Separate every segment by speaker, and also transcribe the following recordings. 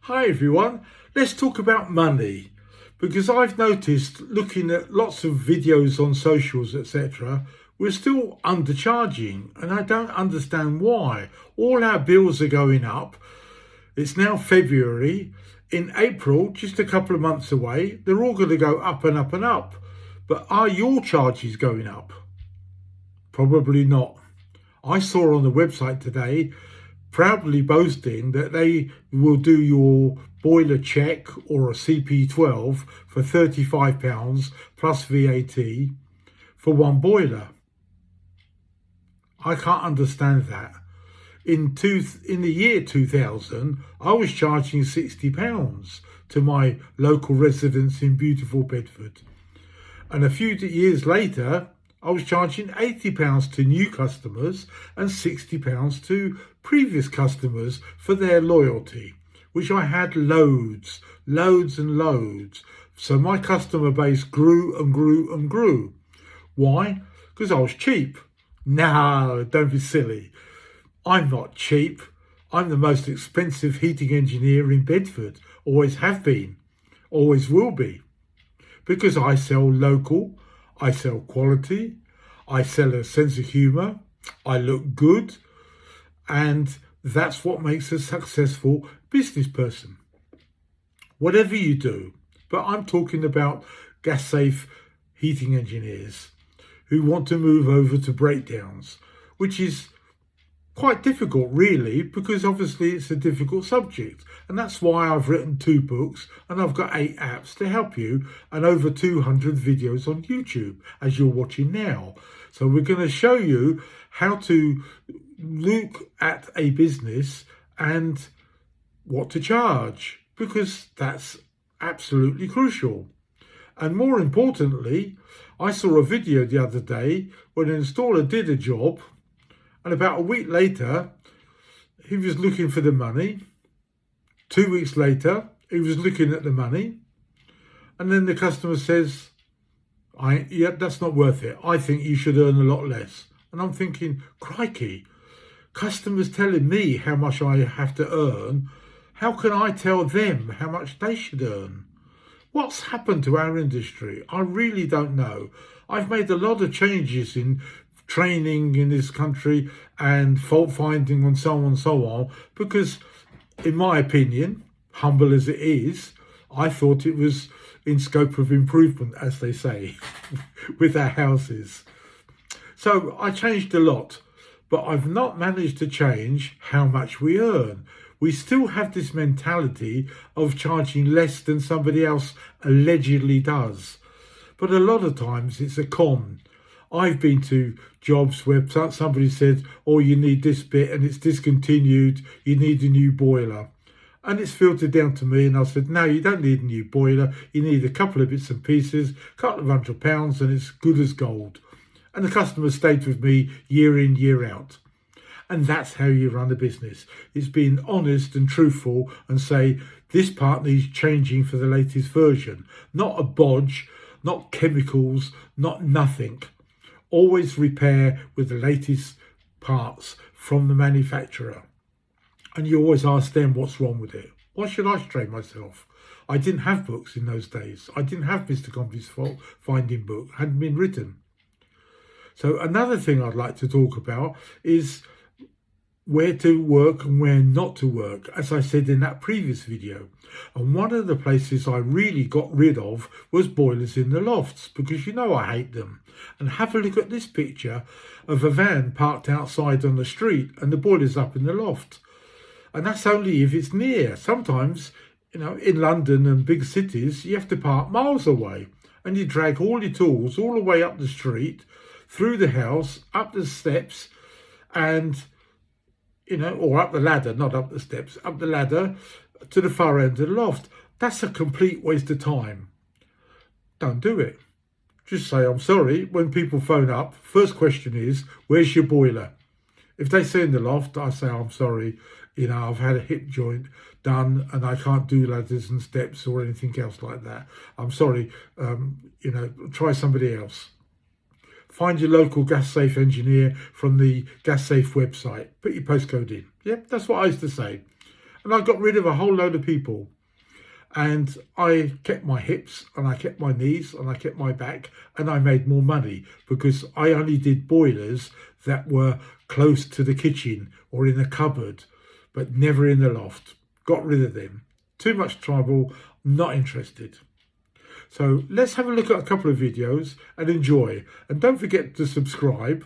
Speaker 1: Hi everyone, let's talk about money, because I've noticed looking at lots of videos on socials etc, we're still undercharging and I don't understand why. All our bills are going up. It's now February. In April, just a couple of months away, they're all going to go up and up and up. But are your charges going up? Probably not. I saw on the website today proudly boasting that they will do your boiler check or a CP12 for £35 plus VAT for one boiler. I can't understand that. In the year 2000, I was charging £60 to my local residents in beautiful Bedford. And a few years later, I was charging £80 to new customers and £60 to previous customers for their loyalty, which I had loads and loads. So my customer base grew and grew and grew. Why? Because I was cheap. No, don't be silly. I'm not cheap. I'm the most expensive heating engineer in Bedford. Always have been. Always will be. Because I sell local, I sell quality, I sell a sense of humour, I look good, and that's what makes a successful business person. Whatever you do, but I'm talking about gas-safe heating engineers who want to move over to breakdowns, which is quite difficult really, because obviously it's a difficult subject, and that's why I've written 2 books and I've got 8 apps to help you and over 200 videos on YouTube as you're watching now. So we're going to show you how to look at a business and what to charge, because that's absolutely crucial. And more importantly, I saw a video the other day when an installer did a job, and about a week later, he was looking for the money. 2 weeks later, he was looking at the money. And then the customer says, yeah, that's not worth it. I think you should earn a lot less. And I'm thinking, crikey, customers telling me how much I have to earn. How can I tell them how much they should earn? What's happened to our industry? I really don't know. I've made a lot of changes in training in this country and fault finding and so on, because in my opinion, humble as it is, I thought it was in scope of improvement, as they say, with our houses. So I changed a lot, but I've not managed to change how much we earn. We still have this mentality of charging less than somebody else allegedly does. But a lot of times it's a con. I've been to jobs where somebody said, oh, you need this bit and it's discontinued, you need a new boiler. And it's filtered down to me and I said, no, you don't need a new boiler, you need a couple of bits and pieces, a couple of £100 and it's good as gold. And the customer stayed with me year in, year out. And that's how you run a business. It's being honest and truthful and say, this part needs changing for the latest version. Not a bodge, not chemicals, not nothing. Always repair with the latest parts from the manufacturer. And you always ask them what's wrong with it. Why should I strain myself? I didn't have books in those days. I didn't have Mr. Combi's fault finding book. It hadn't been written. So another thing I'd like to talk about is where to work and where not to work, as I said in that previous video. And one of the places I really got rid of was boilers in the lofts, because you know I hate them. And have a look at this picture of a van parked outside on the street and the boiler's up in the loft. And that's only if it's near. Sometimes, you know, in London and big cities, you have to park miles away and you drag all your tools all the way up the street, through the house, up the steps and, you know, or up the ladder, not up the steps, up the ladder to the far end of the loft. That's a complete waste of time. Don't do it. Just say, I'm sorry. When people phone up, first question is, where's your boiler? If they say in the loft, I say, I'm sorry, you know, I've had a hip joint done and I can't do ladders and steps or anything else like that. I'm sorry, you know, try somebody else. Find your local gas safe engineer from the gas safe website. Put your postcode in. Yep, that's what I used to say. and I got rid of a whole load of people. And I kept my hips and I kept my knees and I kept my back, and I made more money because I only did boilers that were close to the kitchen or in a cupboard, but never in the loft. Got rid of them. Too much trouble, not interested. So let's have a look at a couple of videos and enjoy. And don't forget to subscribe.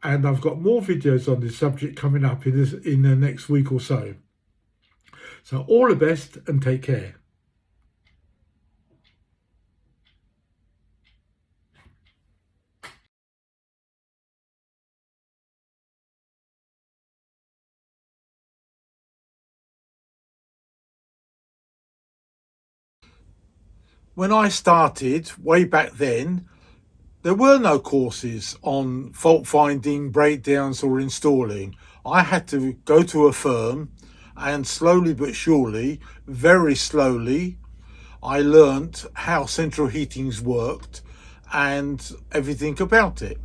Speaker 1: And I've got more videos on this subject coming up in the next week or so. So all the best and take care. When I started way back then, there were no courses on fault finding, breakdowns or installing. I had to go to a firm, and slowly but surely, very slowly, I learnt how central heatings worked and everything about it.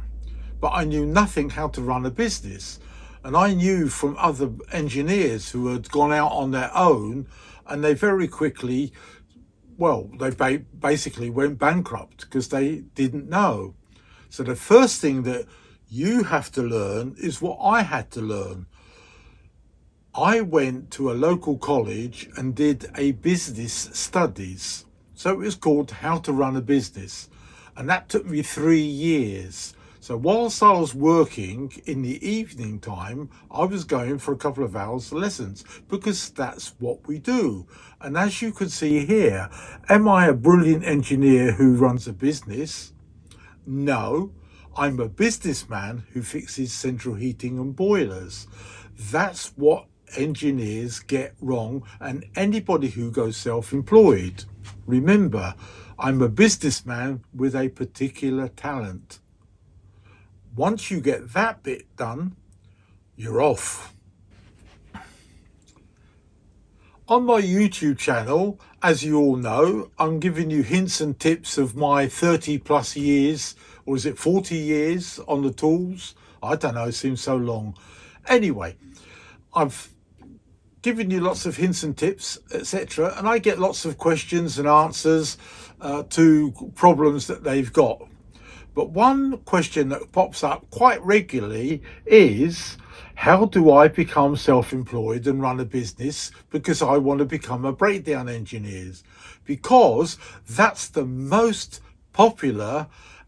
Speaker 1: But I knew nothing how to run a business. And I knew from other engineers who had gone out on their own, and they very quickly, well, they basically went bankrupt because they didn't know. So the first thing that you have to learn is what I had to learn. I went to a local college and did a business studies. So it was called How to Run a Business. And that took me 3 years. So whilst I was working in the evening time, I was going for a couple of hours lessons because that's what we do. And as you can see here, am I a brilliant engineer who runs a business? No, I'm a businessman who fixes central heating and boilers. That's what engineers get wrong, and anybody who goes self-employed. Remember, I'm a businessman with a particular talent. Once you get that bit done, you're off. On my YouTube channel, as you all know, I'm giving you hints and tips of my 30 plus years, or is it 40 years on the tools? I don't know, it seems so long. Anyway, I've given you lots of hints and tips, etc. And I get lots of questions and answers to problems that they've got. But one question that pops up quite regularly is, how do I become self-employed and run a business? Because I want to become a breakdown engineer. Because that's the most popular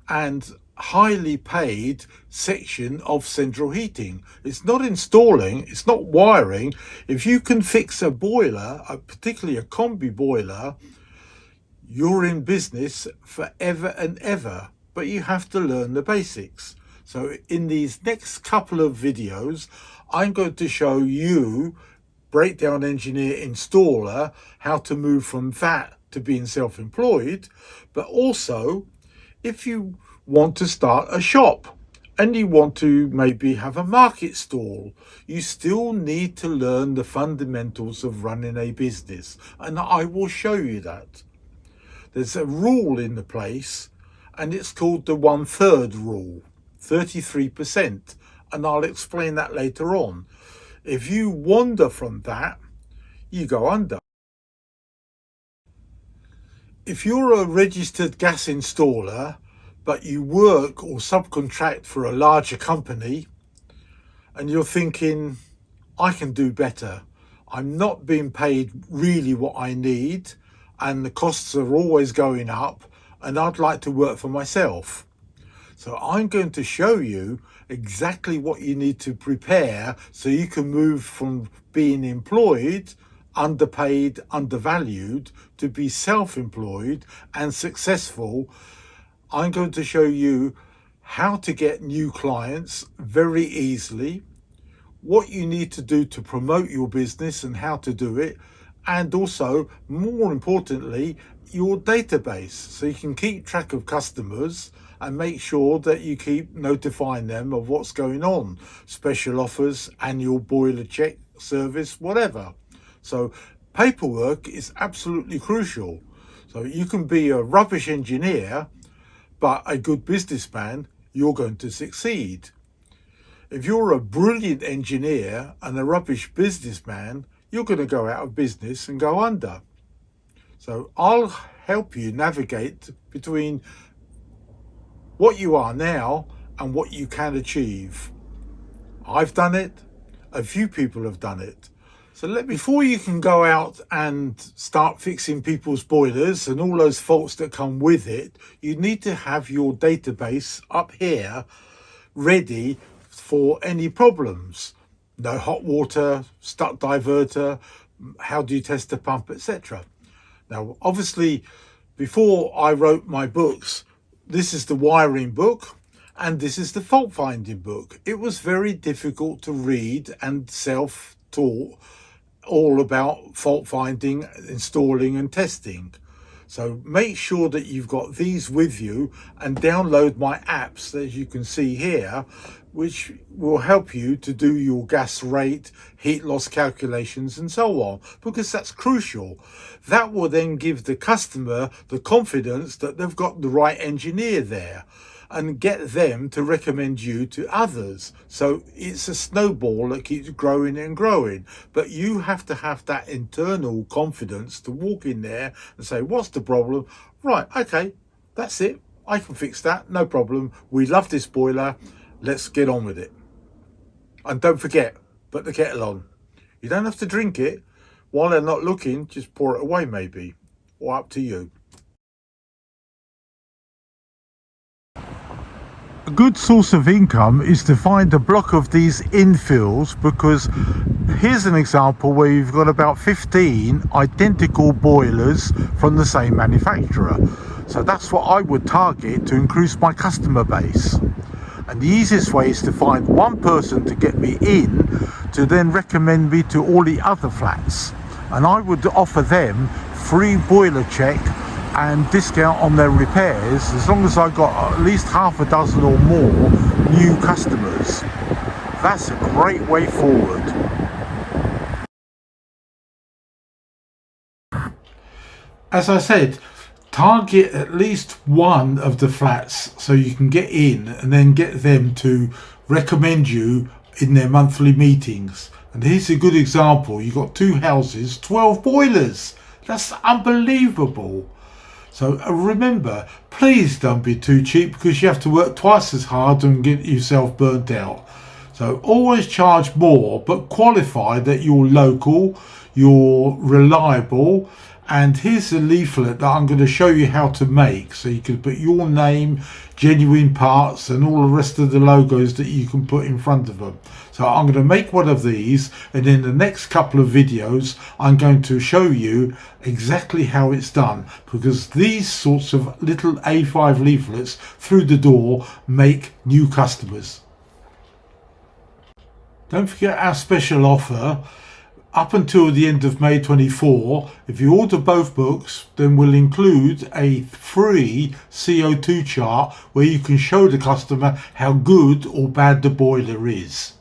Speaker 1: and highly paid section of central heating. It's not installing, it's not wiring. If you can fix a boiler, particularly a Combi boiler, you're in business forever and ever. But you have to learn the basics. So in these next couple of videos, I'm going to show you, breakdown engineer installer, how to move from that to being self-employed. But also, if you want to start a shop and you want to maybe have a market stall, you still need to learn the fundamentals of running a business. And I will show you that. There's a rule in the place, and it's called the 1/3 rule, 33%. And I'll explain that later on. If you wander from that, you go under. If you're a registered gas installer, but you work or subcontract for a larger company, and you're thinking, I can do better. I'm not being paid really what I need, and the costs are always going up, and I'd like to work for myself. So I'm going to show you exactly what you need to prepare so you can move from being employed, underpaid, undervalued, to be self-employed and successful. I'm going to show you how to get new clients very easily, what you need to do to promote your business and how to do it, and also, more importantly, your database, so you can keep track of customers and make sure that you keep notifying them of what's going on, special offers, annual boiler check service, whatever. So paperwork is absolutely crucial. So you can be a rubbish engineer, but a good businessman, you're going to succeed. If you're a brilliant engineer and a rubbish businessman, you're going to go out of business and go under. So I'll help you navigate between what you are now and what you can achieve. I've done it. A few people have done it. So before you can go out and start fixing people's boilers and all those faults that come with it, you need to have your database up here ready for any problems. No hot water, stuck diverter, how do you test the pump, etc. Now, obviously, before I wrote my books, this is the wiring book and this is the fault finding book. It was very difficult to read and self-taught all about fault finding, installing and testing. So make sure that you've got these with you and download my apps, as you can see here, which will help you to do your gas rate, heat loss calculations and so on, because that's crucial. That will then give the customer the confidence that they've got the right engineer there and get them to recommend you to others. So it's a snowball that keeps growing and growing, but you have to have that internal confidence to walk in there and say, what's the problem? Right, okay, that's it. I can fix that, no problem. We love this boiler. Let's get on with it. And don't forget, put the kettle on. You don't have to drink it. While they're not looking, just pour it away maybe, or up to you. A good source of income is to find a block of these infills, because here's an example where you've got about 15 identical boilers from the same manufacturer. So that's what I would target to increase my customer base. And the easiest way is to find one person to get me in to then recommend me to all the other flats. And I would offer them free boiler check and discount on their repairs as long as I got at least half a dozen or more new customers. That's a great way forward. As I said, target at least one of the flats so you can get in and then get them to recommend you in their monthly meetings. And here's a good example. You've got 2 houses, 12 boilers. That's unbelievable. So remember, please don't be too cheap, because you have to work twice as hard and get yourself burnt out. So always charge more, but qualify that you're local, you're reliable. And here's a leaflet that I'm going to show you how to make, so you can put your name, genuine parts and all the rest of the logos that you can put in front of them. So I'm going to make one of these, and in the next couple of videos I'm going to show you exactly how it's done, because these sorts of little A5 leaflets through the door make new customers. Don't forget our special offer. Up until the end of May 24, if you order both books, then we'll include a free CO2 chart where you can show the customer how good or bad the boiler is.